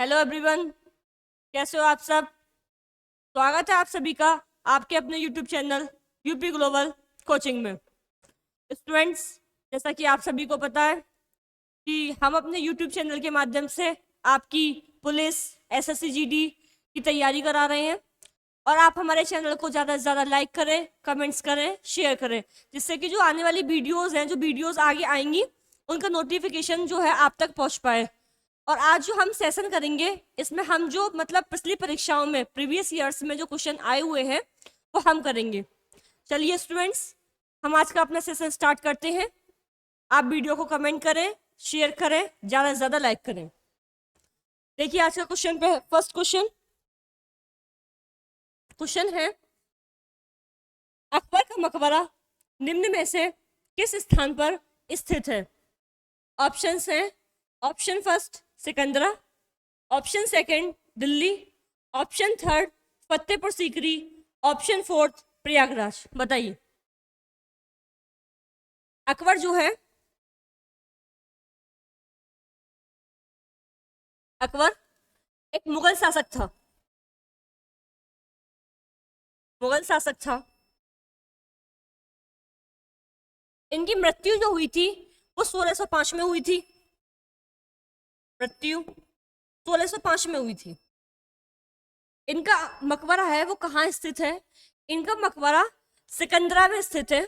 Hello everyone, कैसे हो आप सब। स्वागत है आप सभी का आपके अपने YouTube channel UP global coaching में। स्टूडेंट्स, जैसा कि आप सभी को पता है कि हम अपने यूट्यूब चैनल के माध्यम से आपकी पुलिस एसएससी जीडी की तैयारी करा रहे हैं और आप हमारे चैनल को ज़्यादा से ज़्यादा लाइक करें, कमेंट्स करें, शेयर करें, जिससे कि जो आने वाली वीडियोज़ हैं, जो वीडियोज़ आगे आएंगी, उनका नोटिफिकेशन जो है आप तक पहुँच पाए। और आज जो हम सेशन करेंगे, इसमें हम जो मतलब पिछली परीक्षाओं में प्रीवियस ईयर्स में जो क्वेश्चन आए हुए हैं वो हम करेंगे। चलिए स्टूडेंट्स, हम आज का अपना सेशन स्टार्ट करते हैं। आप वीडियो को कमेंट करें, शेयर करें, ज़्यादा से ज़्यादा लाइक करें। देखिए आज का क्वेश्चन पे फर्स्ट क्वेश्चन है, अकबर का मकबरा निम्न में से किस स्थान पर स्थित है। ऑप्शंस हैं, option first Sikandra, option second Delhi, option third Fatehpur Sikri, option fourth Prayagraj. बताइए। अकबर जो है, अकबर एक मुगल शासक था। मुगल शासक था। इनकी मृत्यु जो हुई थी वो 1605 में हुई थी। मृत्यु 1605 में हुई थी। इनका मकबरा है वो कहाँ स्थित है। इनका मकबरा सिकंदरा में स्थित है,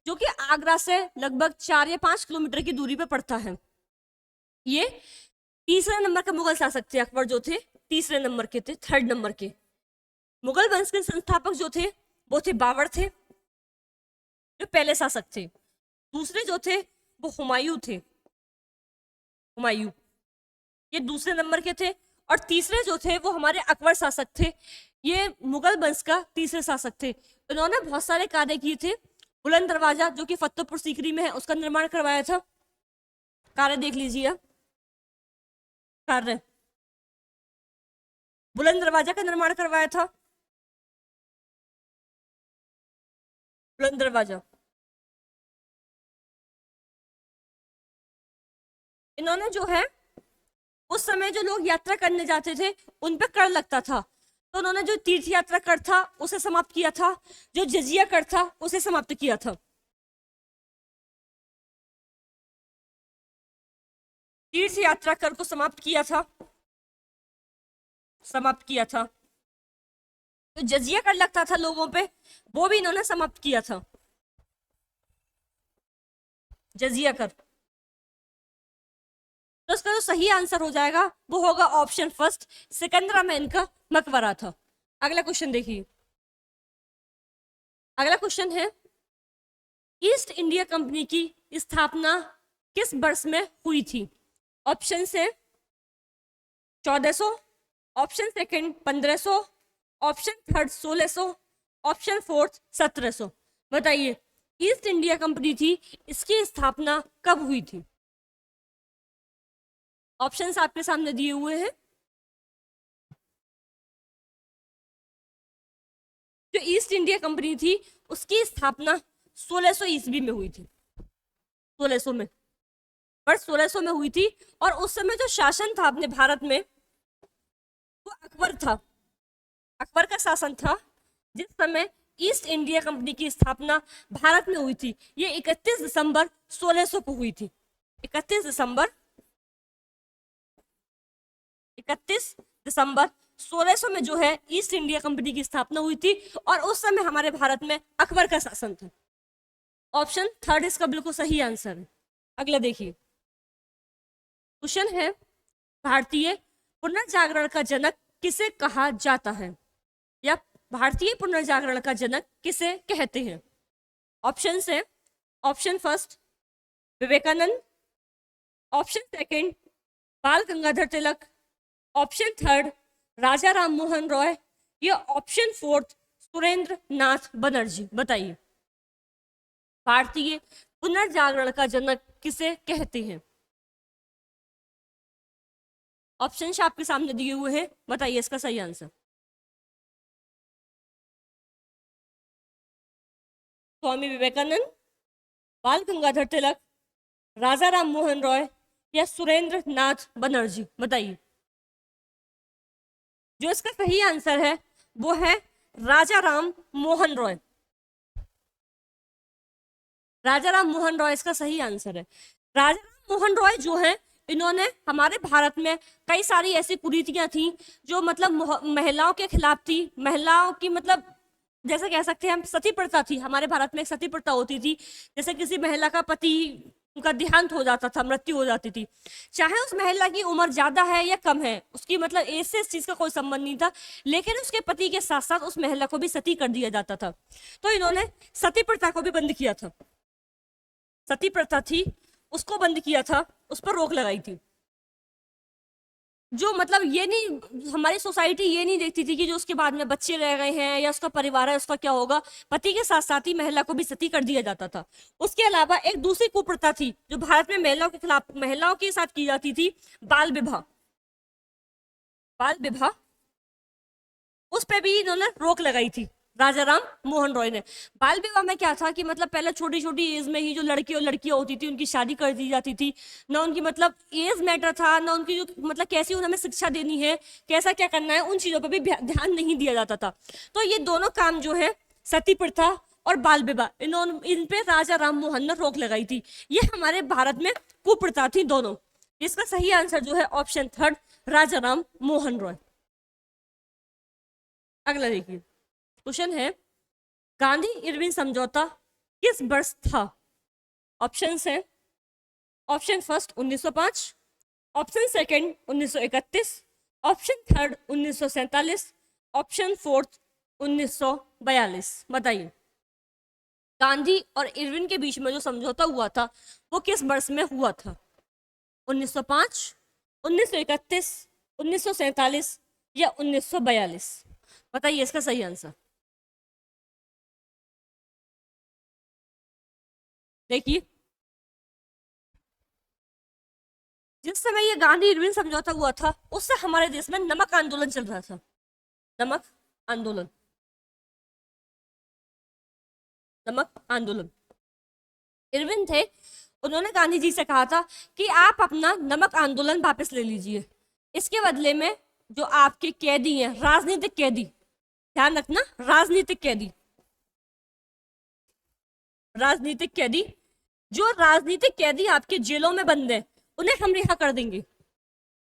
जो कि आगरा से लगभग 4 या 5 किलोमीटर की दूरी पर पड़ता है। ये तीसरे नंबर के मुगल शासक थे। अकबर जो थे तीसरे नंबर के थे, थर्ड नंबर के। मुगल वंश के संस्थापक जो थे वो थे बाबर थे, जो पहले शासक थे। दूसरे जो थे वो हुमायूं थे। हुमायूं ये दूसरे नंबर के थे। और तीसरे जो थे वो हमारे अकबर शासक थे। ये मुगल वंश का तीसरे शासक थे। इन्होंने बहुत सारे कार्य किए थे। बुलंद दरवाजा जो कि फतेहपुर सीकरी में है उसका निर्माण करवाया था। कार्य देख लीजिए आप। कार्य बुलंद दरवाजा का निर्माण करवाया था। बुलंद दरवाजा। इन्होंने जो है उस समय जो लोग यात्रा करने जाते थे उन पर कर लगता था, तो उन्होंने जो तीर्थ यात्रा कर था उसे समाप्त किया था। जो जजिया कर था उसे समाप्त किया था। तीर्थ यात्रा कर को समाप्त किया था। समाप्त किया था। तो जजिया कर लगता था लोगों पे, वो भी इन्होंने समाप्त किया था। जजिया कर। तो इसका जो सही आंसर हो जाएगा वो होगा ऑप्शन फर्स्ट, सिकंदरा में इनका मकबरा था। अगला क्वेश्चन देखिए। अगला क्वेश्चन है, ईस्ट इंडिया कंपनी की स्थापना किस वर्ष में हुई थी। ऑप्शन से 1400, option second 1500, option third 1600, option fourth 1700। बताइए ईस्ट इंडिया कंपनी थी, इसकी स्थापना कब हुई थी। ऑप्शंस आपके सामने दिए हुए हैं। जो ईस्ट इंडिया कंपनी थी उसकी स्थापना 1600 ईस्वी में हुई थी। 1600 में, पर 1600 में हुई थी। और उस समय जो शासन था अपने भारत में वो अकबर था। अकबर का शासन था जिस समय ईस्ट इंडिया कंपनी की स्थापना भारत में हुई थी। ये 31 दिसंबर 1600 को हुई थी। 31 दिसंबर 31 दिसंबर 1600 में जो है ईस्ट इंडिया कंपनी की स्थापना हुई थी। और उस समय हमारे भारत में अकबर का शासन था। ऑप्शन थर्ड इसका बिल्कुल सही आंसर है। अगला देखिए। क्वेश्चन है, भारतीय पुनर्जागरण का जनक किसे कहा जाता है, या भारतीय पुनर्जागरण का जनक किसे कहते हैं। ऑप्शन है, option first Vivekananda, option second Bal Gangadhar Tilak, option third Raja Ram Mohan Roy, या ऑप्शन फोर्थ सुरेंद्र नाथ बनर्जी। बताइए भारतीय पुनर्जागरण का जनक किसे कहते हैं। ऑप्शन आपके सामने दिए हुए हैं, बताइए इसका सही आंसर। स्वामी विवेकानंद, बाल गंगाधर तिलक, राजा राम मोहन रॉय, या सुरेंद्र नाथ बनर्जी। बताइए। जो इसका सही आंसर है वो है राजा राम मोहन रॉय। राजा राम मोहन रॉय इसका सही आंसर है। राजा राम मोहन रॉय जो है, इन्होंने हमारे भारत में कई सारी ऐसी कुरीतियां थी जो मतलब महिलाओं के खिलाफ थी। महिलाओं की मतलब जैसे कह सकते हैं हम, सती प्रथा थी हमारे भारत में। एक सती प्रथा होती थी, जैसे किसी महिला का पति उनका देहांत हो जाता था, मृत्यु हो जाती थी, चाहे उस महिला की उम्र ज्यादा है या कम है, उसकी मतलब एज से इस चीज का कोई संबंध नहीं था, लेकिन उसके पति के साथ साथ उस महिला को भी सती कर दिया जाता था। तो इन्होंने सती प्रथा को भी बंद किया था। सती प्रथा थी उसको बंद किया था, उस पर रोक लगाई थी। जो मतलब ये नहीं, हमारी सोसाइटी ये नहीं देखती थी कि जो उसके बाद में बच्चे रह गए हैं या उसका परिवार है उसका क्या होगा, पति के साथ साथ ही महिला को भी सती कर दिया जाता था। उसके अलावा एक दूसरी कुप्रथा थी जो भारत में महिलाओं के खिलाफ, महिलाओं के साथ की जाती थी, बाल विवाह। बाल विवाह, उस पर भी इन्होंने रोक लगाई थी राजा राम मोहन रॉय ने। बाल विवाह में क्या था कि मतलब पहले छोटी छोटी एज में ही जो लड़की और लड़कियां होती थी उनकी शादी कर दी जाती थी। ना उनकी मतलब एज मैटर था, ना उनकी जो मतलब कैसी उन्हें शिक्षा देनी है, कैसा क्या करना है, उन चीजों पर भी ध्यान नहीं दिया जाता था। तो ये दोनों काम जो है, सती प्रथा और बाल विवाह, इन पे राजा राम मोहन ने रोक लगाई थी। ये हमारे भारत में कुप्रथा थी दोनों। इसका सही आंसर जो है ऑप्शन थर्ड, राजा राम मोहन रॉय। अगला देखिए, क्वेश्चन है गांधी इरविन समझौता किस वर्ष था? ऑप्शन है, option first 1905, option second 1931, option third 1947, option fourth 1942। बताइए, गांधी और इरविन के बीच में जो समझौता हुआ था वो किस वर्ष में हुआ था? 1905, 1931, 1947 या 1942? बताइए इसका सही आंसर। देखिए, जिस समय ये गांधी इरविन समझौता हुआ था उस समय हमारे देश में नमक आंदोलन चल रहा था। नमक आंदोलन, नमक आंदोलन। इरविन थे, उन्होंने गांधी जी से कहा था कि आप अपना नमक आंदोलन वापस ले लीजिए, इसके बदले में जो आपके कैदी हैं, राजनीतिक कैदी, ध्यान रखना, राजनीतिक कैदी, राजनीतिक कैदी, जो राजनीतिक कैदी आपके जेलों में बंद है उन्हें हम रिहा कर देंगे।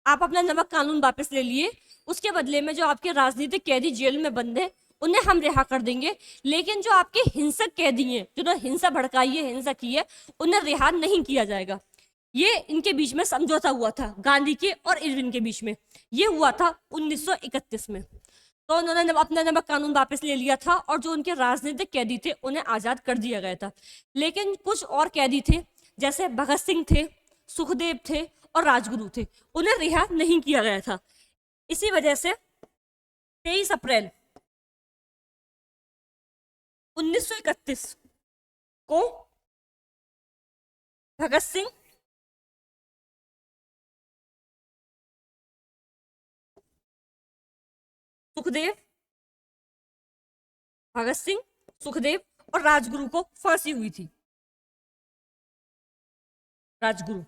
आप अपना नमक कानून वापस ले लिए, उसके बदले में जो आपके राजनीतिक कैदी जेल में बंद है उन्हें हम रिहा कर देंगे, लेकिन जो आपके हिंसक कैदी हैं, जिन्होंने हिंसा भड़काई है, हिंसा की है, उन्हें रिहा नहीं किया जाएगा। ये इनके बीच में समझौता हुआ था, गांधी के और इरविन के बीच में। ये हुआ था 1931 में। तो उन्होंने अपना नमक कानून वापस ले लिया था और जो उनके राजनीतिक कैदी थे उन्हें आजाद कर दिया गया था। लेकिन कुछ और कैदी थे, जैसे भगत सिंह थे, सुखदेव थे और राजगुरु थे, उन्हें रिहा नहीं किया गया था। इसी वजह से 23 अप्रैल 1931 को भगत सिंह, सुखदेव, भगत सिंह, सुखदेव और राजगुरु को फांसी हुई थी। राजगुरु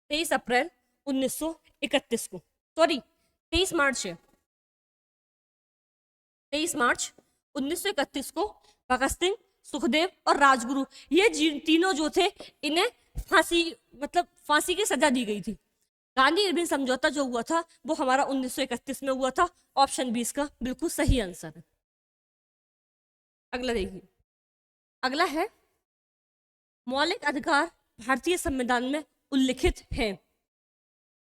23 अप्रैल 1931 को, सॉरी 23 मार्च है, 23 मार्च 1931 को भगत सिंह, सुखदेव और राजगुरु, ये तीनों जो थे इन्हें फांसी, मतलब फांसी की सजा दी गई थी। गांधी इरविन समझौता जो हुआ था वो हमारा 1931 में हुआ था। ऑप्शन 20 का बिल्कुल सही आंसर है। अगला देखिए, अगला है मौलिक अधिकार भारतीय संविधान में उल्लिखित हैं।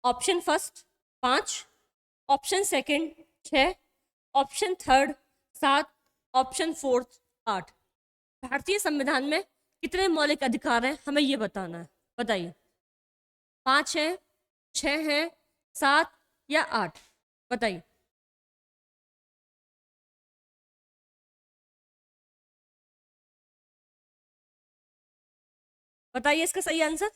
Option first 5, option second 6, option third 7, option fourth 8। भारतीय संविधान में कितने मौलिक अधिकार हैं हमें ये बताना है। बताइए, 5 है, 6 है, 7 या 8? बताइए। बताइए इसका सही आंसर।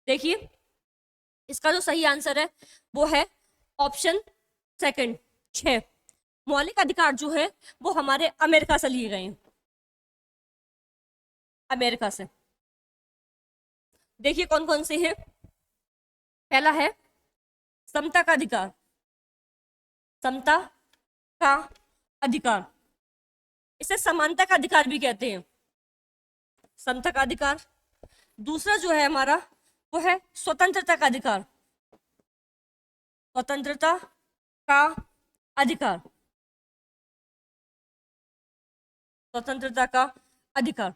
देखिए, इसका जो सही आंसर है वो है ऑप्शन सेकंड, 6। मौलिक अधिकार जो है वो हमारे अमेरिका से लिए गए हैं। अमेरिका से। देखिए कौन कौन से हैं। पहला है समता का अधिकार, समता का अधिकार, इसे समानता का अधिकार भी कहते हैं, समता का अधिकार। दूसरा जो है हमारा वो है स्वतंत्रता का अधिकार, स्वतंत्रता का अधिकार, स्वतंत्रता का अधिकार।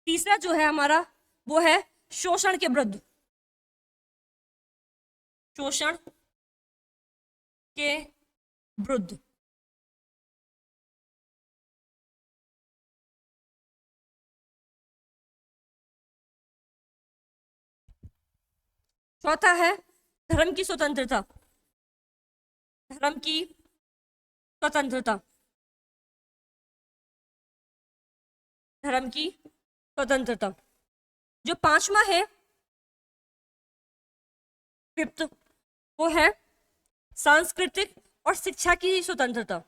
तीसरा जो है हमारा वो है शोषण के विरुद्ध, शोषण के विरुद्ध। चौथा है धर्म की स्वतंत्रता, धर्म की स्वतंत्रता, धर्म की स्वतंत्रता। जो पांचवा है फिफ्थ, वो है सांस्कृतिक और शिक्षा की स्वतंत्रता,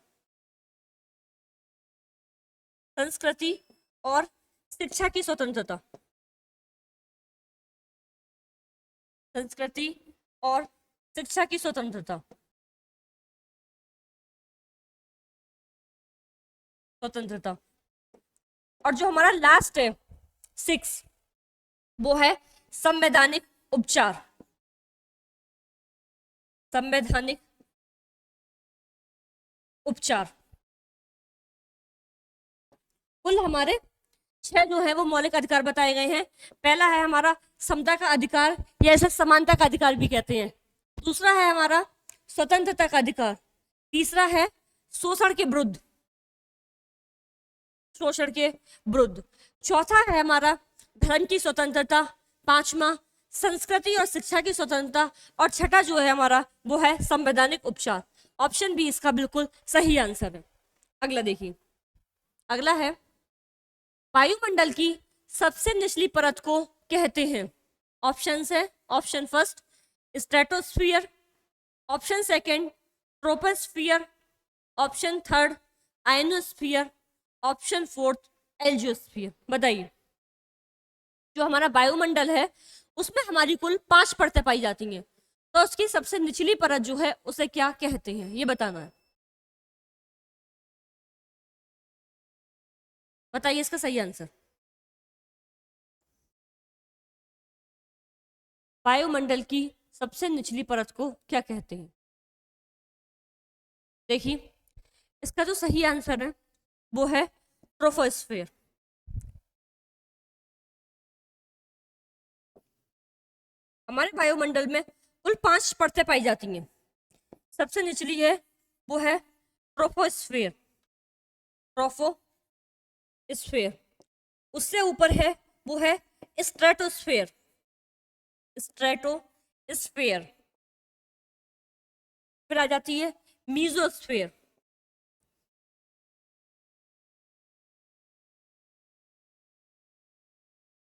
संस्कृति और शिक्षा की स्वतंत्रता, संस्कृति और शिक्षा की स्वतंत्रता, स्वतंत्रता। और जो हमारा लास्ट है 6, वो है संवैधानिक उपचार, संवैधानिक उपचार। कुल हमारे 6 जो है वो मौलिक अधिकार बताए गए हैं। पहला है हमारा समता का अधिकार, या इसे समानता का अधिकार भी कहते हैं। दूसरा है हमारा स्वतंत्रता का अधिकार। तीसरा है शोषण के विरुद्ध, शोषण के विरुद्ध। चौथा है हमारा धर्म की स्वतंत्रता। पांचवा संस्कृति और शिक्षा की स्वतंत्रता। और छठा जो है हमारा वो है संवैधानिक उपचार। ऑप्शन बी इसका बिल्कुल सही आंसर है। अगला देखिए, अगला है वायुमंडल की सबसे निचली परत को कहते हैं। ऑप्शन है, option first stratosphere, option second troposphere, option third ionosphere, option fourth एल्जियोस्फियर। बताइए, जो हमारा वायुमंडल है उसमें हमारी कुल 5 परतें पाई जाती हैं, तो उसकी सबसे निचली परत जो है उसे क्या कहते हैं, ये बताना है। बताइए इसका सही आंसर। वायुमंडल की सबसे निचली परत को क्या कहते हैं? देखिए, इसका जो सही आंसर है वो है ट्रोपोस्फियर। हमारे वायुमंडल में कुल 5 परतें पाई जाती हैं। सबसे निचली है वो है ट्रोपोस्फियर, ट्रोपोस्फियर। उससे ऊपर है वो है स्ट्रेटोस्फियर, स्ट्रेटोस्फियर। फिर आ जाती है मीजोस्फियर,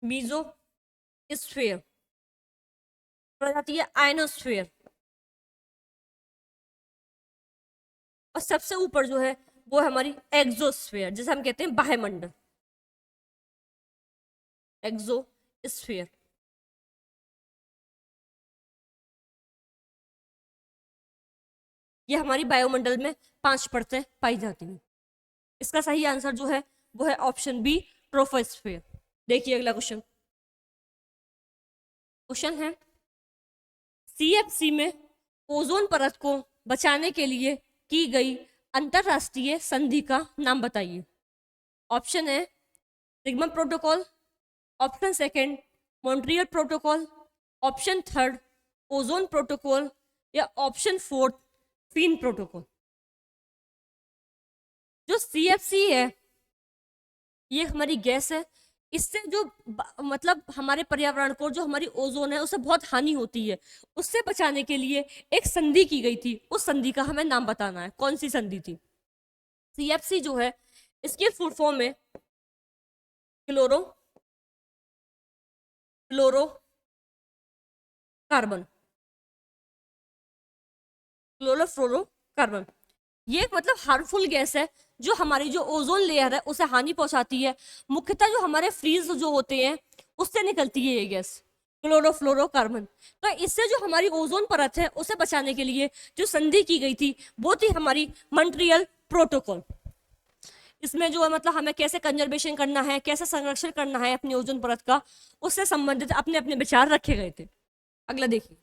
मीजोस्फियर। फिर आ जाती है आयनोस्फियर। और सबसे ऊपर जो है वो है हमारी एक्सोस्फियर, जिसे हम कहते हैं बाह्यमंडल, एक्सोस्फियर। ये हमारी वायुमंडल में 5 परतें पाई जाती हैं। इसका सही आंसर जो है वो है ऑप्शन बी ट्रोपोस्फियर। देखिए अगला क्वेश्चन, क्वेश्चन है सीएफसी में ओजोन परत को बचाने के लिए की गई अंतरराष्ट्रीय संधि का नाम बताइए। ऑप्शन है sigma protocol, option second Montreal protocol, option third ozone protocol, या ऑप्शन फोर्थ फिन प्रोटोकॉल। जो सीएफसी है ये हमारी गैस है, इससे जो मतलब हमारे पर्यावरण को, जो हमारी ओजोन है उससे बहुत हानि होती है। उससे बचाने के लिए एक संधि की गई थी, उस संधि का हमें नाम बताना है। कौन सी संधि थी? सीएफसी जो है इसके फुल फॉर्म में क्लोरो फ्लोरो कार्बन, क्लोरोफ्लोरो कार्बन। ये मतलब हार्मफुल गैस है जो हमारी जो ओजोन लेयर है उसे हानि पहुंचाती है। मुख्यतः जो हमारे फ्रीज जो होते हैं उससे निकलती है ये गैस क्लोरोफ्लोरोकार्बन। तो इससे जो हमारी ओजोन परत है उसे बचाने के लिए जो संधि की गई थी वो थी हमारी मॉन्ट्रियल प्रोटोकॉल। इसमें जो है मतलब हमें कैसे कंजर्वेशन करना है, कैसे संरक्षण करना है अपनी ओजोन परत का, उससे संबंधित अपने अपने विचार रखे गए थे। अगला देखिए,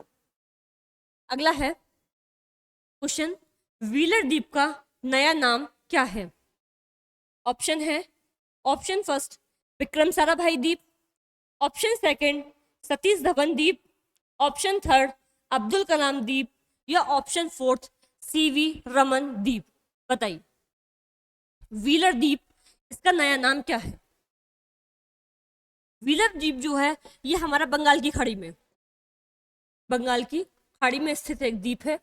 अगला है क्वेश्चन, व्हीलर द्वीप का नया नाम क्या है? ऑप्शन है, ऑप्शन फर्स्ट विक्रम साराभाई द्वीप, ऑप्शन सेकंड सतीश धवन द्वीप, ऑप्शन थर्ड अब्दुल कलाम द्वीप, या ऑप्शन फोर्थ सीवी रमन द्वीप। बताइए व्हीलर द्वीप इसका नया नाम क्या है? व्हीलर द्वीप जो है ये हमारा बंगाल की खाड़ी में, बंगाल की खाड़ी में स्थित एक द्वीप है,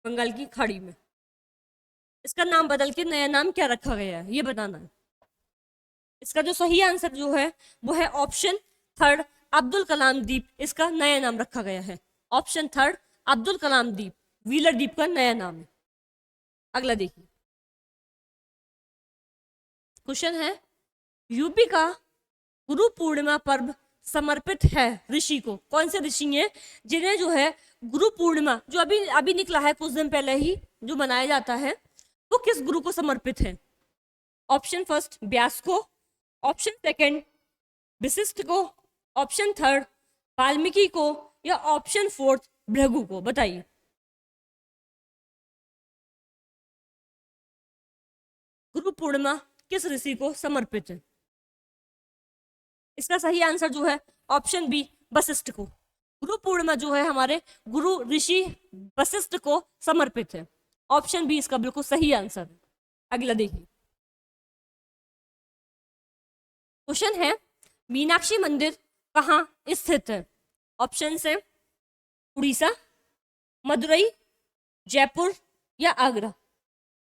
बंगाल की खाड़ी में। इसका नाम बदल के नया नाम क्या रखा गया है ये बताना है। इसका जो सही आंसर जो है वो है ऑप्शन थर्ड अब्दुल कलाम द्वीप, इसका नया नाम रखा गया है। ऑप्शन थर्ड अब्दुल कलाम द्वीप व्हीलर द्वीप का नया नाम है। अगला देखिए, क्वेश्चन है, यूपी का गुरु पूर्णिमा पर्व समर्पित है ऋषि को? कौन से ऋषि हैं जिन्हें जो है गुरु पूर्णिमा जो अभी अभी निकला है कुछ दिन पहले ही जो मनाया जाता है वो किस गुरु को समर्पित है? ऑप्शन फर्स्ट व्यास को, ऑप्शन सेकंड वशिष्ठ को, ऑप्शन थर्ड वाल्मीकि को, या ऑप्शन फोर्थ भृगु को। बताइए गुरु पूर्णिमा किस ऋषि को समर्पित है? इसका सही आंसर जो है ऑप्शन बी वशिष्ठ को। गुरु पूर्णिमा जो है हमारे गुरु ऋषि वशिष्ठ को समर्पित है। ऑप्शन बी इसका बिल्कुल सही आंसर है। अगला देखिए, क्वेश्चन है, मीनाक्षी मंदिर कहाँ स्थित है? ऑप्शन है उड़ीसा, मदुरई, जयपुर, या आगरा।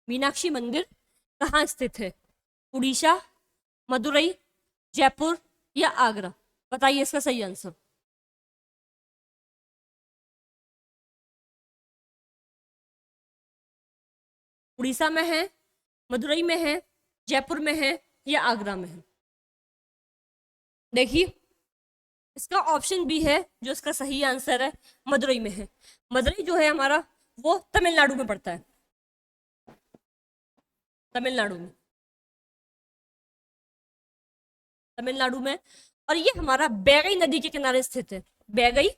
मीनाक्षी मंदिर कहाँ स्थित है? उड़ीसा, मदुरई, जयपुर, या आगरा। बताइए इसका सही आंसर। उड़ीसा में है, मदुरई में है, जयपुर में है, या आगरा में है? देखिए इसका ऑप्शन बी है जो इसका सही आंसर है, मदुरई में है। मदुरई जो है हमारा वो तमिलनाडु में पड़ता है, तमिलनाडु में, तमिलनाडु में। और ये हमारा बैगई नदी के किनारे स्थित है। बैगई,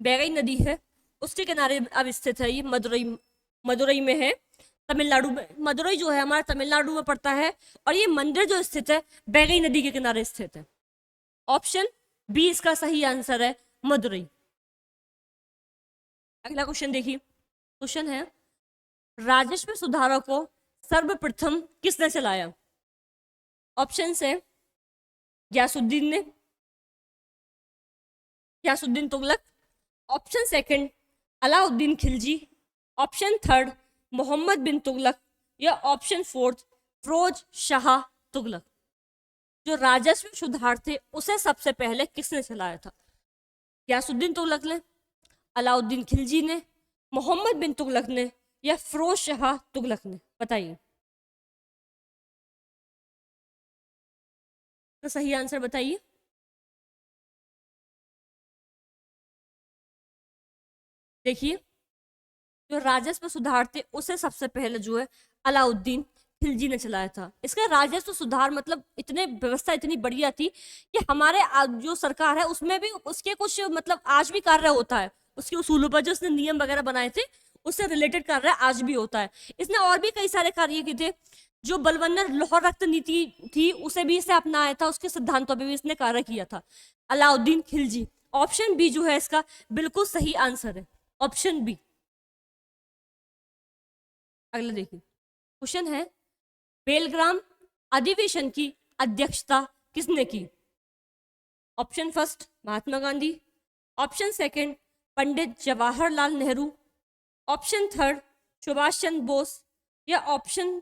बैगई नदी है उसके किनारे अब स्थित है ये। मदुरई, मदुरई में है, तमिलनाडु में। मदुरई जो है हमारा तमिलनाडु में पड़ता है और ये मंदिर जो स्थित है बैगई नदी के किनारे स्थित है। ऑप्शन बी इसका सही आंसर है, मदुरई। अगला क्वेश्चन देखिए, क्वेश्चन है, राजस्व सुधारों को सर्वप्रथम किसने चलाया? ऑप्शन है गयासुद्दीन ने, Ghiyasuddin Tughlaq, option second Alauddin Khilji, option third Muhammad bin Tughlaq, या ऑप्शन फोर्थ फिरोज शाह तुगलक। जो राजस्व सुधार थे उसे सबसे पहले किसने चलाया था? गयासुद्दीन तुगलक ने, अलाउद्दीन खिलजी ने, मोहम्मद बिन तुगलक ने, या फिरोज शाह तुगलक ने? बताइए तो सही आंसर बताइए। देखिए जो राजस्व सुधार थे उसे सबसे पहले जो है अलाउद्दीन खिलजी ने चलाया था। इसका राजस्व सुधार मतलब इतने व्यवस्था इतनी बढ़िया थी कि हमारे जो सरकार है उसमें भी उसके कुछ मतलब आज भी कार्य होता है, उसके उसूलों पर जो उसने नियम वगैरह बनाए थे उससे रिलेटेड कार्य आज भी होता है। इसने और भी कई सारे कार्य किए थे। जो बलवन्नर लाहौर रक्त नीति थी उसे भी इसने अपनाया था, उसके सिद्धांतों पर भी इसने कार्य किया था। अलाउद्दीन खिलजी, ऑप्शन बी जो है इसका बिल्कुल सही आंसर है, ऑप्शन बी। अगला देखिए, क्वेश्चन है, बेलग्राम अधिवेशन की अध्यक्षता किसने की? Option first Mahatma Gandhi, option second Pandit Jawaharlal Nehru, option third Subhash Chandra Bose, या ऑप्शन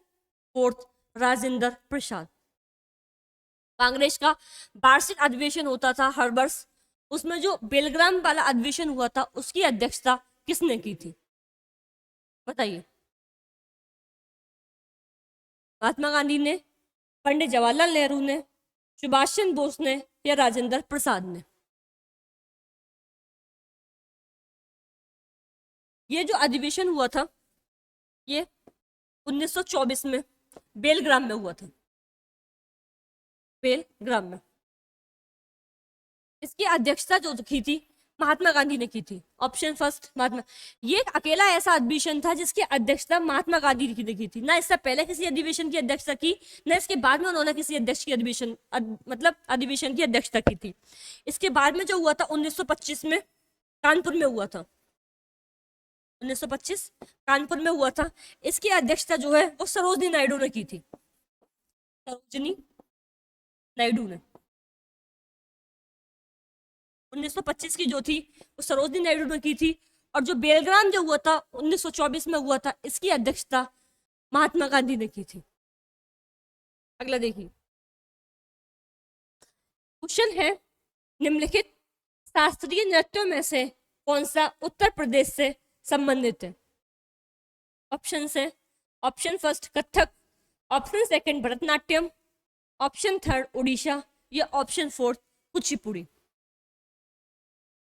फोर्थ राजेंद्र प्रसाद। कांग्रेस का वार्षिक अधिवेशन होता था हर वर्ष, उसमें जो बेलग्राम वाला अधिवेशन हुआ था उसकी अध्यक्षता किसने की थी? बताइए। महात्मा गांधी ने, पंडित जवाहरलाल नेहरू ने, सुभाष चंद्र बोस ने, या राजेंद्र प्रसाद ने? ये जो अधिवेशन हुआ था ये 1924 में बेलग्राम में हुआ था, बेलग्राम में। इसकी अध्यक्षता जो की थी महात्मा गांधी ने की थी। ऑप्शन फर्स्ट महात्मा। ये अकेला ऐसा अधिवेशन था जिसकी अध्यक्षता महात्मा गांधी ने की थी। ना इससे पहले किसी अधिवेशन की अध्यक्षता की, ना इसके बाद में उन्होंने किसी अध्यक्ष की अधिवेशन की अध्यक्षता की थी। इसके बाद में जो हुआ था 1925 में कानपुर में हुआ था, 1925 कानपुर में हुआ था। इसकी अध्यक्षता जो है वो सरोजिनी नायडू ने की थी, सरोजिनी नायडू ने। 1925 की जो थी वो सरोजिनी नायडू ने की थी। और जो बेलग्राम जो हुआ था 1924 में हुआ था, इसकी अध्यक्षता महात्मा गांधी ने की थी। अगला देखिए, क्वेश्चन है निम्नलिखित शास्त्रीय नृत्यों में से कौन सा उत्तर प्रदेश से संबंधित है? ऑप्शन है, option first Kathak, option second Bharatanatyam, option third Orissa, या ऑप्शन फोर्थ कुचिपुड़ी।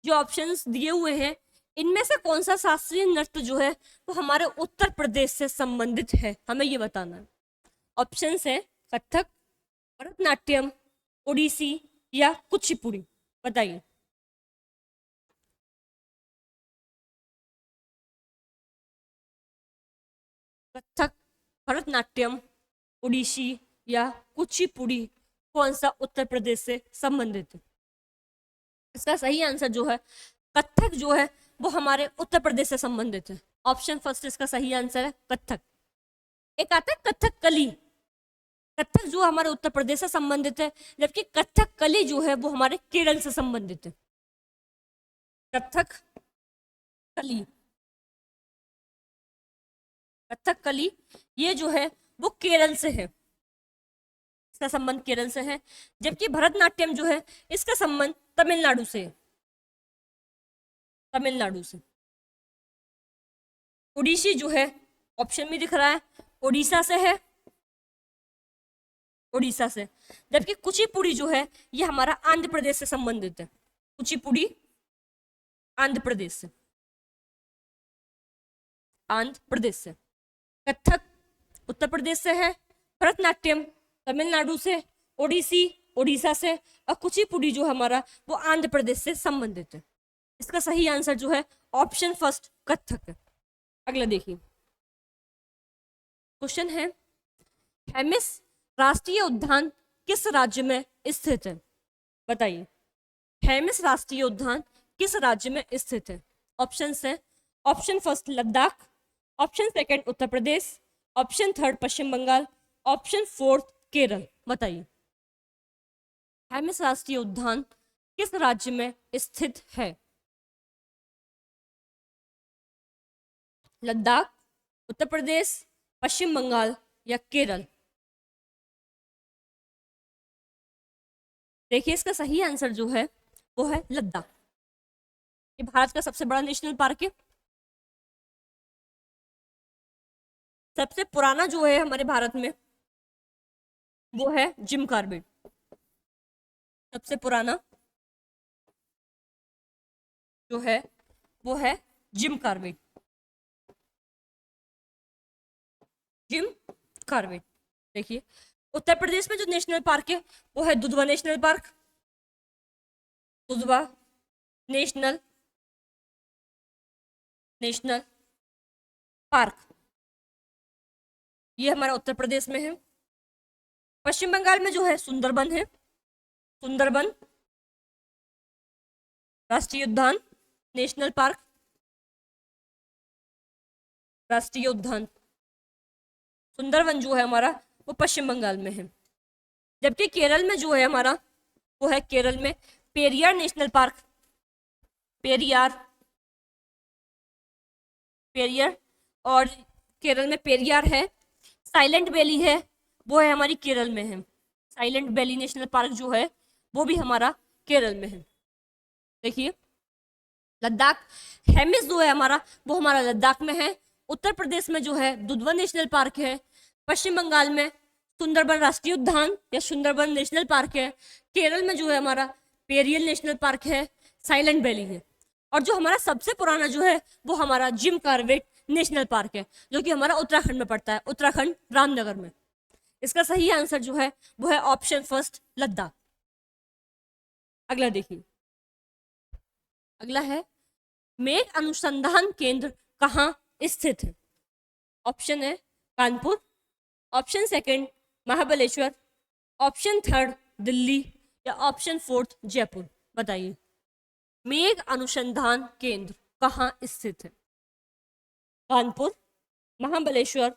जो ऑप्शंस दिए हुए हैं इनमें से कौन सा शास्त्रीय नृत्य जो है वो हमारे उत्तर प्रदेश से संबंधित है, हमें ये बताना है। ऑप्शन है कथक, भरतनाट्यम, ओडिसी, या कुचिपुड़ी। बताइए। कथक, भरतनाट्यम, ओडिसी या कुचिपुड़ी कौन सा उत्तर प्रदेश से संबंधित है? इसका सही आंसर जो है कथक जो है वो हमारे उत्तर प्रदेश से संबंधित है। ऑप्शन फर्स्ट इसका सही आंसर है कथक। एक आता है कथक कली, कथक जो हमारे उत्तर प्रदेश से संबंधित है, जबकि कथक कली जो है वो हमारे केरल से संबंधित है। कथक कली, कथक कली ये जो है वो केरल से है, इसका संबंध केरल से है। जबकि भरतनाट्यम जो है इसका संबंध तमिलनाडु से, तमिलनाडु से। ओडिसी जो है ऑप्शन में दिख रहा है ओडिशा से है, ओडिशा से। जबकि कुचिपुड़ी जो है ये हमारा आंध्र प्रदेश से संबंधित है। कुचिपुड़ी आंध्र प्रदेश से, आंध्र प्रदेश से। कथक उत्तर प्रदेश से है, भरतनाट्यम तमिलनाडु से, ओडिसी ओडिशा से, और कुचिपुड़ी जो हमारा वो आंध्र प्रदेश से संबंधित है। इसका सही आंसर जो है ऑप्शन फर्स्ट कथक है। अगला देखिए, क्वेश्चन है हेमिस राष्ट्रीय उद्यान किस राज्य में स्थित है? बताइए। हेमिस राष्ट्रीय उद्यान किस राज्य में स्थित है? ऑप्शन है, option first Ladakh, option second Uttar Pradesh, option third Paschim Bengal, option fourth Kerala. बताइए। हेमिस राष्ट्रीय उद्यान किस राज्य में स्थित है? लद्दाख, उत्तर प्रदेश, पश्चिम बंगाल, या केरल? देखिए इसका सही आंसर जो है वो है लद्दाख। ये भारत का सबसे बड़ा नेशनल पार्क है। सबसे पुराना जो है हमारे भारत में वो है जिम कॉर्बेट। सबसे पुराना जो है वो है जिम कॉर्बेट, जिम कॉर्बेट। देखिए उत्तर प्रदेश में जो नेशनल पार्क है वो है Dudhwa national park, Dudhwa national national park, ये हमारा उत्तर प्रदेश में है। पश्चिम बंगाल में जो है सुंदरबन है, सुंदरबन राष्ट्रीय उद्यान, नेशनल पार्क, राष्ट्रीय उद्यान सुंदरबन जो है हमारा वो पश्चिम बंगाल में है। जबकि केरल में जो है हमारा वो है केरल में पेरियार नेशनल पार्क, पेरियार, पेरियार, और केरल में पेरियार है। साइलेंट वैली है वो है हमारी केरल में है। साइलेंट वैली नेशनल पार्क जो है वो भी हमारा केरल में है। देखिए लद्दाख, हेमिस जो है हमारा वो हमारा लद्दाख में है, उत्तर प्रदेश में जो है दुधवा नेशनल पार्क है, पश्चिम बंगाल में सुंदरबन राष्ट्रीय उद्यान या सुंदरबन नेशनल पार्क है, केरल में जो है हमारा पेरियल नेशनल पार्क है, साइलेंट वैली है, और जो हमारा सबसे पुराना जो है वो हमारा जिम कॉर्बेट नेशनल पार्क है, जो कि हमारा उत्तराखंड में पड़ता है, उत्तराखंड रामनगर में। इसका सही आंसर जो है वो है ऑप्शन फर्स्ट, लद्दाख। अगला देखिए, अगला है मेघ अनुसंधान केंद्र कहाँ स्थित है? ऑप्शन है Kanpur, option second Mahabaleshwar, option third Delhi, या ऑप्शन फोर्थ जयपुर। बताइए मेघ अनुसंधान केंद्र कहाँ स्थित है? कानपुर, महाबलेश्वर,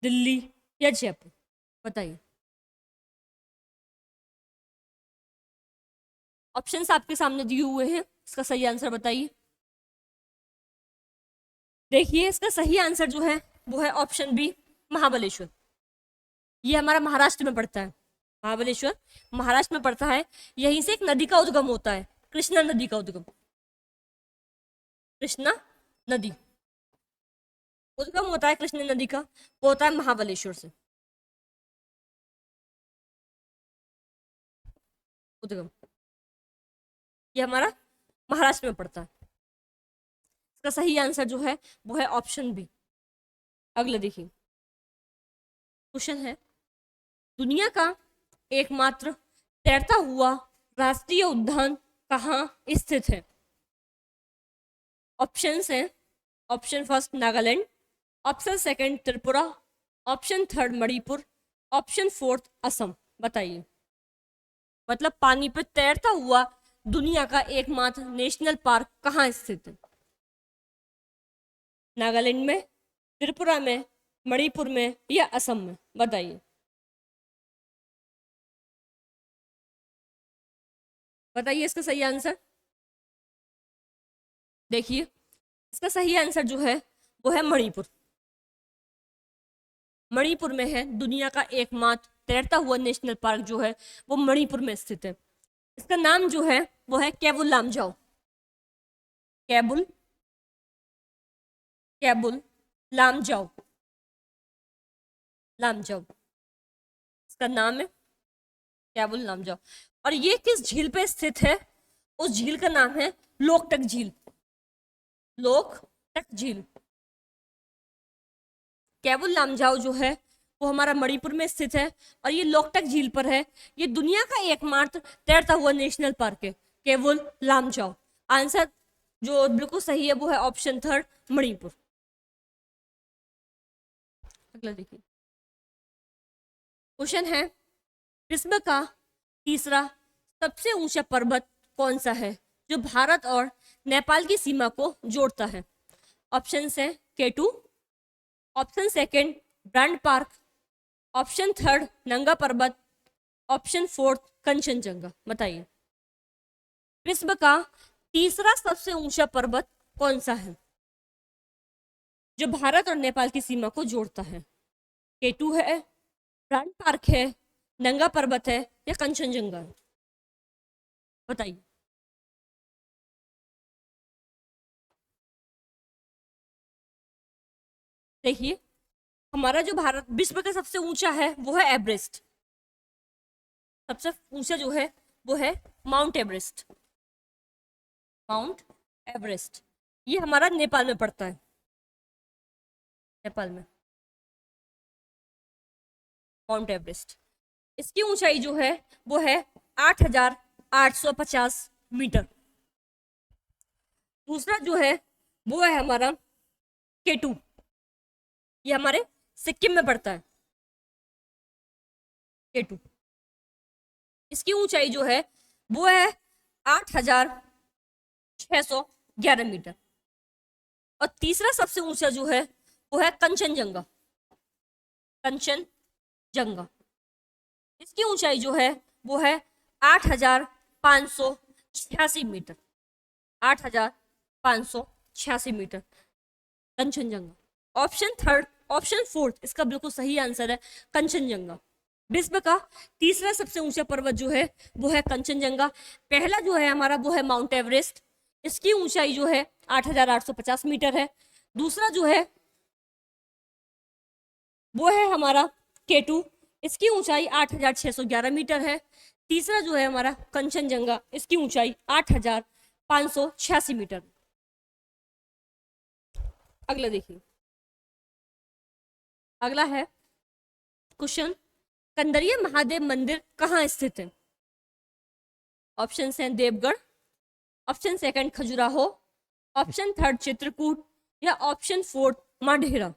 दिल्ली या जयपुर? बताइए। ऑप्शंस आपके सामने दिए हुए हैं, इसका सही आंसर बताइए। देखिए इसका सही आंसर जो है वो है ऑप्शन बी, महाबलेश्वर। ये हमारा महाराष्ट्र में पड़ता है, महाबलेश्वर महाराष्ट्र में पड़ता है। यहीं से एक नदी का उद्गम होता है, कृष्णा नदी का उद्गम, कृष्णा नदी उद्गम होता है कृष्णा नदी का, वो होता है महाबलेश्वर से उद्गम। ये हमारा महाराष्ट्र में पड़ता है। इसका सही आंसर जो है वो है ऑप्शन बी। अगला देखिए, क्वेश्चन है दुनिया का एकमात्र तैरता हुआ राष्ट्रीय उद्यान कहाँ स्थित है? ऑप्शंस हैं, option first Nagaland, option second Tripura, option third Manipur, option fourth Assam. बताइए मतलब पानी पे तैरता हुआ दुनिया का एकमात्र नेशनल पार्क कहाँ स्थित है? नागालैंड में, त्रिपुरा में, मणिपुर में या असम में? बताइए। बताइए इसका सही आंसर। देखिए इसका सही आंसर जो है वो है मणिपुर। मणिपुर में है दुनिया का एकमात्र तैरता हुआ नेशनल पार्क जो है वो मणिपुर में स्थित है। इसका नाम जो है वो है कैबुल लामजाओ। कैबुल कैबुल लामजाओ, लामजाओ इसका नाम है, कैबुल लामजाओ। और ये किस झील पे स्थित है? उस झील का नाम है लोकटक झील, लोकटक झील। कैबुल लामजाओ जो है वो हमारा मणिपुर में स्थित है और ये लोकटक झील पर है। ये दुनिया का एकमात्र तैरता हुआ नेशनल पार्क है, कैबुल लामजाओ। आंसर जो बिल्कुल सही है वो है ऑप्शन थर्ड, मणिपुर। अगला देखिए, क्वेश्चन है विश्व का तीसरा सबसे ऊंचा पर्वत कौन सा है जो भारत और नेपाल की सीमा को जोड़ता है? ऑप्शन है K2, option second brand park, option third नंगा पर्वत, ऑप्शन फोर्थ कंचनजंगा। बताइए विश्व का तीसरा सबसे ऊंचा पर्वत कौन सा है जो भारत और नेपाल की सीमा को जोड़ता है? K2 है, ब्रांड पार्क है, नंगा पर्वत है या कंचनजंगा है? बताइए। देखिए हमारा जो भारत विश्व का सबसे ऊंचा है वो है एवरेस्ट। सबसे ऊंचा जो है वो है माउंट एवरेस्ट, माउंट एवरेस्ट। ये हमारा नेपाल में पड़ता है, नेपाल में माउंट एवरेस्ट। इसकी ऊंचाई जो है वो है 8,850 मीटर। दूसरा जो है वो है हमारा K2, ये हमारे सिक्किम में पड़ता है, K2। इसकी ऊंचाई जो है वो है 8,611 मीटर। और तीसरा सबसे ऊंचा जो है वो है कंचनजंगा, कंचनजंगा। इसकी ऊंचाई जो है वो है 8,586 metre, 8,586 metre Kanchenjunga. Option third, option fourth इसका बिल्कुल सही आंसर है कंचनजंगा। विश्व का तीसरा सबसे ऊंचा पर्वत जो है वो है कंचनजंगा। पहला जो है हमारा वो है माउंट एवरेस्ट, इसकी ऊंचाई जो है 8,850 मीटर है। दूसरा जो है वो है हमारा K2, इसकी ऊंचाई 8,611 मीटर है। तीसरा जो है हमारा कंचनजंगा, इसकी ऊंचाई 8,586 मीटर। अगला देखिए, अगला है क्वेश्चन, कंदरिया महादेव मंदिर कहाँ स्थित है? ऑप्शन है Deogarh, option second Khajuraho, option third Chitrakoot, या ऑप्शन फोर्थ माढेरा।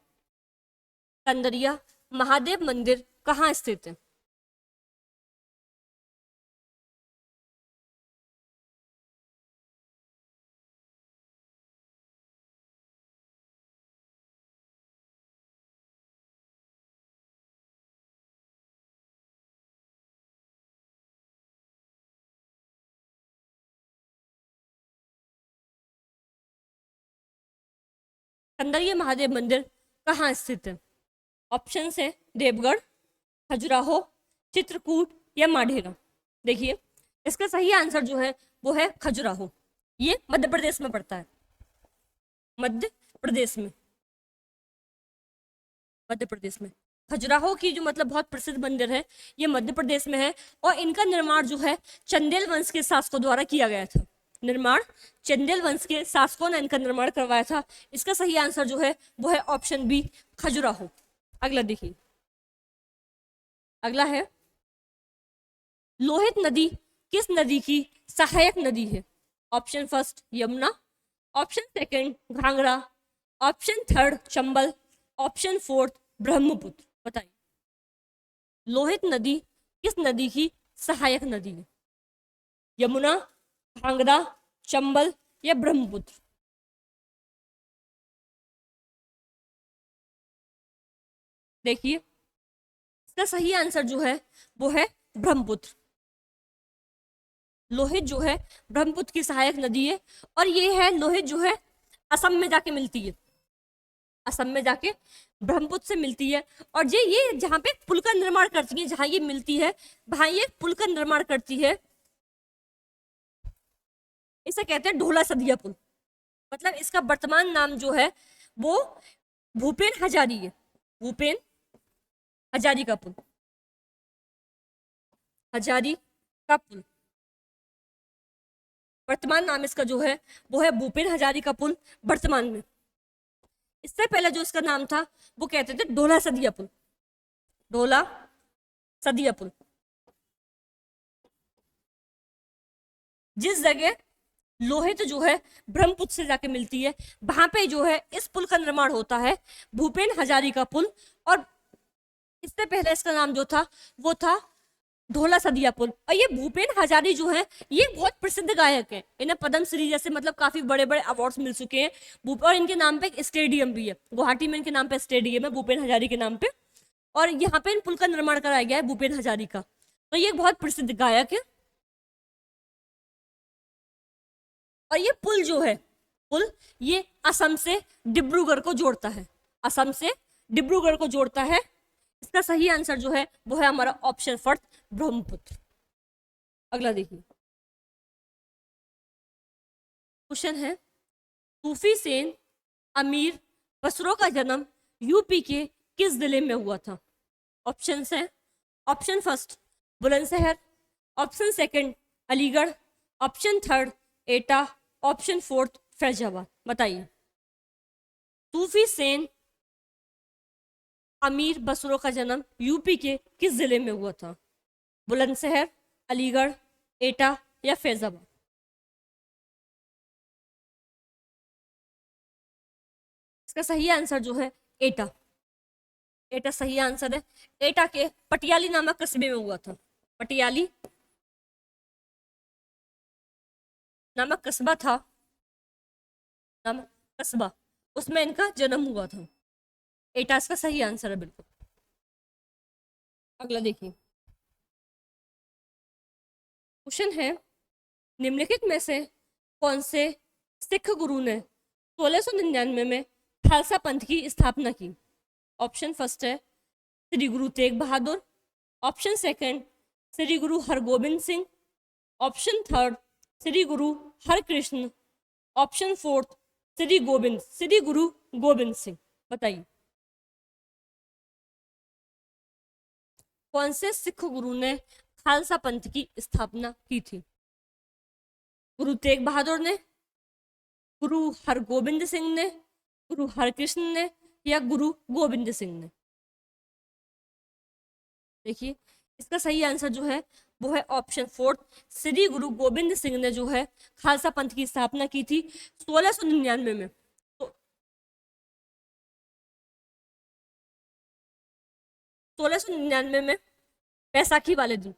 कंदरिया महादेव मंदिर कहाँ स्थित है? कंदरिया महादेव मंदिर कहाँ स्थित है? ऑप्शन है देवगढ़, खजुराहो, चित्रकूट, या माढेरा। देखिए, इसका सही आंसर जो है वो है खजुराहो। ये मध्य प्रदेश में पड़ता है, मध्य प्रदेश में, मध्य प्रदेश में। खजुराहो की जो मतलब बहुत प्रसिद्ध मंदिर है, ये मध्य प्रदेश में है, और इनका निर्माण जो है चंदेल वंश के शासकों द्वारा किया गया था। निर्माण चंदेल वंश के शासकों ने इनका निर्माण करवाया था। इसका सही आंसर जो है वो है ऑप्शन बी, खजुराहो। अगला देखिए, अगला है लोहित नदी किस नदी की सहायक नदी है? Option first Yamuna, option second Ghaghara, option third Chambal, option fourth Brahmaputra. बताइए, लोहित नदी किस नदी की सहायक नदी है? यमुना, घाघरा, चंबल, या ब्रह्मपुत्र। देखिए, इसका सही आंसर जो है वो है ब्रह्मपुत्र। लोहित जो है ब्रह्मपुत्र की सहायक नदी है, और ये है लोहित जो है असम में जाके मिलती है, असम में जाके ब्रह्मपुत्र से मिलती है। और ये जहाँ पे पुल का निर्माण करती है, जहाँ ये मिलती है वहां ये पुल का निर्माण करती है, इसे कहते हैं ढोला सदिया पुल। मतलब इसका वर्तमान नाम जो है वो भूपेन हजारी है, भूपेन हजारी का पुल, हजारी का पुल। वर्तमान नाम इसका जो है वो है भूपेन हजारी का पुल वर्तमान में। इससे पहले जो इसका नाम था वो कहते थे ढोला सदिया पुल, ढोला सदिया पुल। जिस जगह लोहित जो है ब्रह्मपुत्र से जाके मिलती है वहां पे जो है इस पुल का निर्माण होता है, भूपेन हजारी का पुल। और इससे पहले इसका नाम जो था वो था ढोला सदिया पुल। और ये भूपेन हजारी जो है ये बहुत प्रसिद्ध गायक है, इन्हें पद्म श्री जैसे मतलब काफी बड़े बड़े अवार्ड्स मिल चुके हैं। और इनके नाम पे एक स्टेडियम भी है, गुवाहाटी में इनके नाम पे स्टेडियम है भूपेन हजारी के नाम पे। और यहाँ पे इन पुल का निर्माण कराया गया है भूपेन हजारी का। तो ये बहुत प्रसिद्ध गायक है। और ये पुल जो है, पुल ये असम से डिब्रूगढ़ को जोड़ता है, असम से डिब्रूगढ़ को जोड़ता है। इसका सही आंसर जो है वो है हमारा ऑप्शन फर्स्ट ब्रह्मपुत्र। अगला देखिए, क्वेश्चन है सूफी सेन अमीर बसरो का जन्म यूपी के किस जिले में हुआ था? ऑप्शन है, option first Bulandshahr, option second Aligarh, option third एटा, ऑप्शन फोर्थ फैजाबाद। बताइए, सूफी सेन अमीर बसरो का जन्म यूपी के किस जिले में हुआ था? बुलंदशहर, अलीगढ़, एटा, या फैजाबाद। इसका सही आंसर जो है एटा, एटा सही आंसर है। एटा के पटियाली नामक कस्बे में हुआ था, पटियाली नामक कस्बा था, नामक कस्बा, उसमें इनका जन्म हुआ था। एटा इसका सही आंसर है बिल्कुल। अगला देखिए, क्वेश्चन है निम्नलिखित में से कौन से सिख गुरु ने 1699 में खालसा पंथ की स्थापना की? ऑप्शन फर्स्ट है श्री गुरु तेग बहादुर, ऑप्शन सेकंड श्री गुरु हरगोबिंद सिंह, ऑप्शन थर्ड श्री गुरु हरकृष्ण, ऑप्शन फोर्थ श्री गुरु गोबिंद सिंह। बताइए, कौन से सिख गुरु ने खालसा पंथ की स्थापना की थी? गुरु तेग बहादुर ने, गुरु हरगोबिंद सिंह ने, गुरु हरकृष्ण ने, या गुरु गोविंद सिंह ने? देखिए इसका सही आंसर जो है वो है ऑप्शन 4, श्री गुरु गोविंद सिंह ने जो है खालसा पंथ की स्थापना की थी 1699 में। तो 1699 में बैसाखी वाले दिन,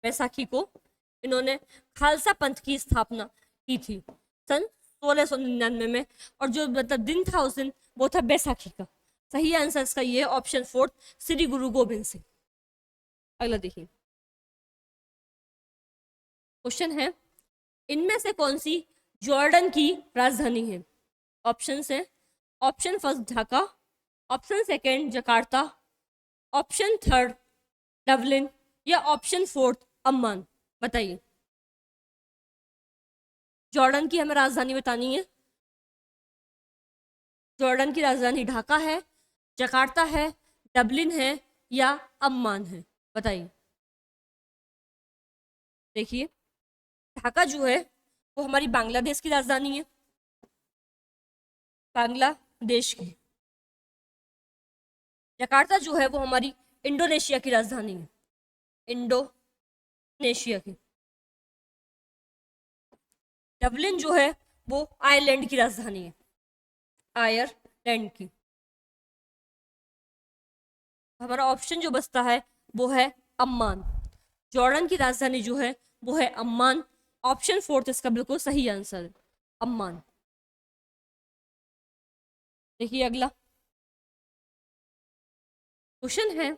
बैसाखी को इन्होंने खालसा पंथ की स्थापना की थी सन 1699 में, और जो मतलब दिन था उस दिन वो था बैसाखी का। सही आंसर इसका ये है ऑप्शन 4, श्री गुरु गोविंद सिंह। अगला देखिए क्वेश्चन है, इनमें से कौन सी जॉर्डन की राजधानी है? ऑप्शन है, option first Dhaka, option second Jakarta, option third Dublin, या ऑप्शन फोर्थ अम्मान? बताइए। जॉर्डन की हमें राजधानी बतानी है। जॉर्डन की राजधानी ढाका है, जकार्ता है, डबलिन है, या अम्मान है? बताइए। देखिए ढाका जो है वो हमारी बांग्लादेश की राजधानी है, बांग्लादेश की। जकार्ता जो है वो हमारी इंडोनेशिया की राजधानी है, इंडोनेशिया की। डबलिन जो है वो आयरलैंड की राजधानी है, आयरलैंड की। हमारा ऑप्शन जो बचता है वो है अम्मान। जॉर्डन की राजधानी जो है वो है अम्मान। ऑप्शन 4 इसका बिल्कुल सही आंसर है, अम्मान। देखिए अगला क्वेश्चन है,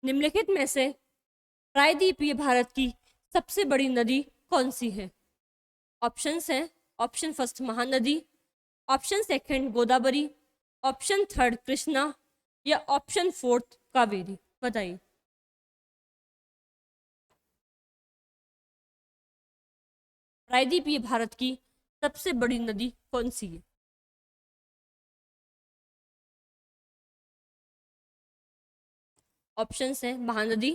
निम्नलिखित में से प्रायद्वीपीय भारत की सबसे बड़ी नदी कौन सी है? ऑप्शंस हैं, option first Mahanadi, option second Godavari, option third Krishna, या ऑप्शन फोर्थ कावेरी? बताइए। प्रायद्वीपीय भारत की सबसे बड़ी नदी कौन सी है? ऑप्शंस हैं महानदी,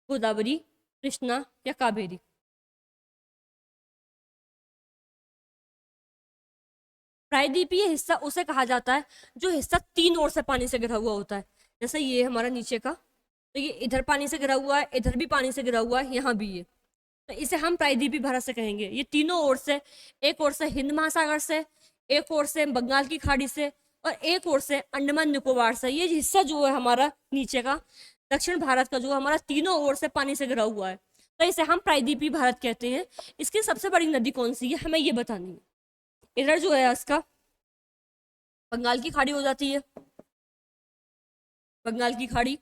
गोदावरी, कृष्णा, या कावेरी? प्रायद्वीपीय हिस्सा उसे कहा जाता है जो हिस्सा तीन ओर से पानी से घिरा हुआ होता है। जैसे ये हमारा नीचे का, तो ये इधर पानी से घिरा हुआ है, इधर भी पानी से घिरा हुआ है, यहाँ भी ये, तो इसे हम प्रायद्वीपीय भारत से कहेंगे। ये तीनों ओर से, एक ओर से हिंद महासागर से, एक ओर से बंगाल की खाड़ी से, और एक ओर से अंडमान निकोबार से, ये हिस्सा जो है हमारा नीचे का दक्षिण भारत का जो हमारा तीनों ओर से पानी से घिरा हुआ है, तो इसे हम प्रायद्वीपीय भारत कहते हैं। इसकी सबसे बड़ी नदी कौन सी है हमें ये बतानी है। इधर जो है इसका बंगाल की खाड़ी हो जाती है, बंगाल की खाड़ी।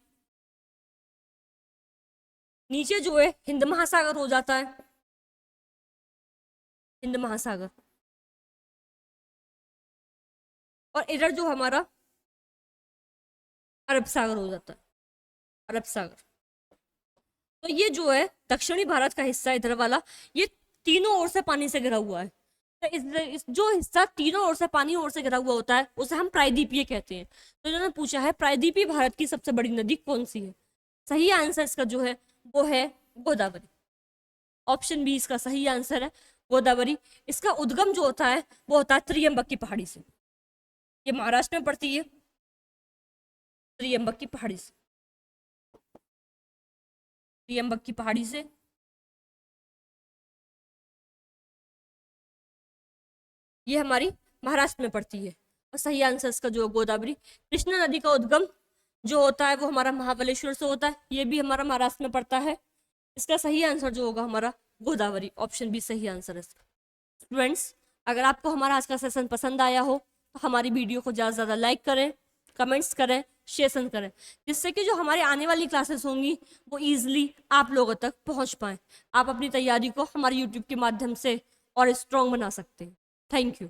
नीचे जो है हिंद महासागर हो जाता है, हिंद महासागर। और इधर जो हमारा अरब सागर हो जाता है, अरब सागर। तो ये जो है दक्षिणी भारत का हिस्सा इधर वाला, ये तीनों ओर से पानी से घिरा हुआ है। तो इस जो हिस्सा तीनों ओर से पानी ओर से घिरा हुआ होता है उसे हम प्रायद्वीपीय कहते हैं। तो इन्होंने पूछा है प्रायद्वीपीय भारत की सबसे बड़ी नदी कौन सी है? सही आंसर इसका जो है वो है गोदावरी। ऑप्शन बी इसका सही आंसर है, गोदावरी। इसका उद्गम जो होता है वो होता है त्रियंबक की पहाड़ी से। ये महाराष्ट्र में पड़ती है, त्रियंबक की पहाड़ी से, त्रियंबक की पहाड़ी से। ये हमारी महाराष्ट्र में पड़ती है, और सही आंसर इसका जो गोदावरी। कृष्णा नदी का उद्गम जो होता है वो हमारा महाबलेश्वर से होता है, ये भी हमारा महाराष्ट्र में पड़ता है। इसका सही आंसर जो होगा हमारा गोदावरी, ऑप्शन बी सही आंसर है इसका। स्टूडेंट्स अगर आपको हमारा आज का सेशन पसंद आया हो तो हमारी वीडियो को ज़्यादा से ज़्यादा लाइक करें, कमेंट्स करें, शेयर करें, जिससे कि जो हमारी आने वाली क्लासेस होंगी वो ईजिली आप लोगों तक पहुंच पाएँ। आप अपनी तैयारी को हमारे यूट्यूब के माध्यम से और स्ट्रॉन्ग बना सकते हैं। Thank you.